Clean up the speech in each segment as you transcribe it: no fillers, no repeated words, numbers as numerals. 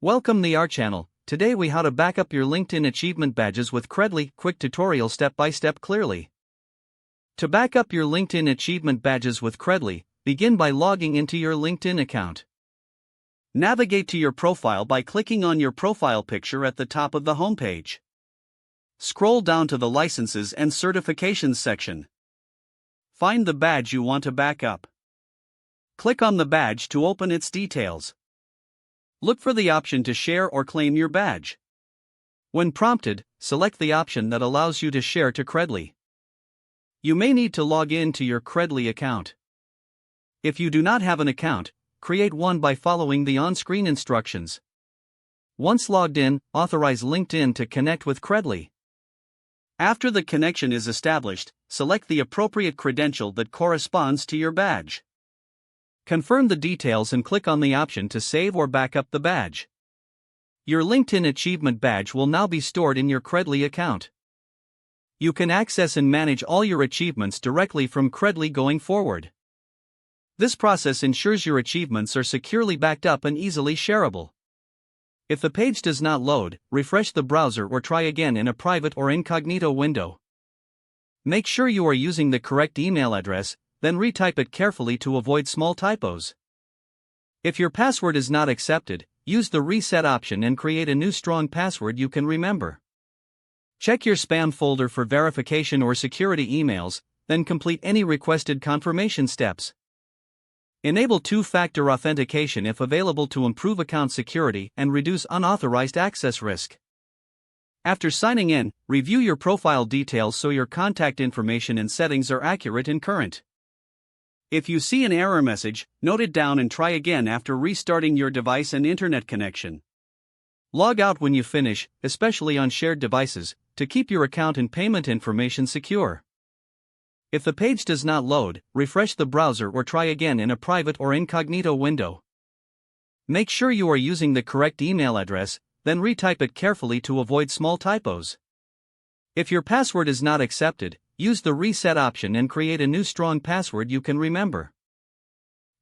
Welcome to our channel. Today we how to back up your LinkedIn achievement badges with Credly. Quick tutorial step by step clearly. To back up your LinkedIn achievement badges with Credly, begin by logging into your LinkedIn account. Navigate to your profile by clicking on your profile picture at the top of the homepage. Scroll down to the Licenses and Certifications section. Find the badge you want to back up. Click on the badge to open its details. Look for the option to share or claim your badge. When prompted, select the option that allows you to share to Credly. You may need to log in to your Credly account. If you do not have an account, create one by following the on-screen instructions. Once logged in, authorize LinkedIn to connect with Credly. After the connection is established, select the appropriate credential that corresponds to your badge. Confirm the details and click on the option to save or back up the badge. Your LinkedIn Achievement badge will now be stored in your Credly account. You can access and manage all your achievements directly from Credly going forward. This process ensures your achievements are securely backed up and easily shareable. If the page does not load, refresh the browser or try again in a private or incognito window. Make sure you are using the correct email address, then retype it carefully to avoid small typos. If your password is not accepted, use the reset option and create a new strong password you can remember. Check your spam folder for verification or security emails, then complete any requested confirmation steps. Enable two-factor authentication if available to improve account security and reduce unauthorized access risk. After signing in, review your profile details so your contact information and settings are accurate and current. If you see an error message, note it down and try again after restarting your device and internet connection. Log out when you finish, especially on shared devices, to keep your account and payment information secure. If the page does not load, refresh the browser or try again in a private or incognito window. Make sure you are using the correct email address, then retype it carefully to avoid small typos. If your password is not accepted, use the reset option and create a new strong password you can remember.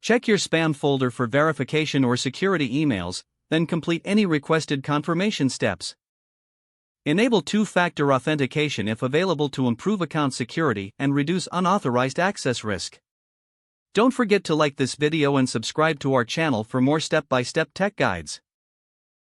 Check your spam folder for verification or security emails, then complete any requested confirmation steps. Enable two-factor authentication if available to improve account security and reduce unauthorized access risk. Don't forget to like this video and subscribe to our channel for more step-by-step tech guides.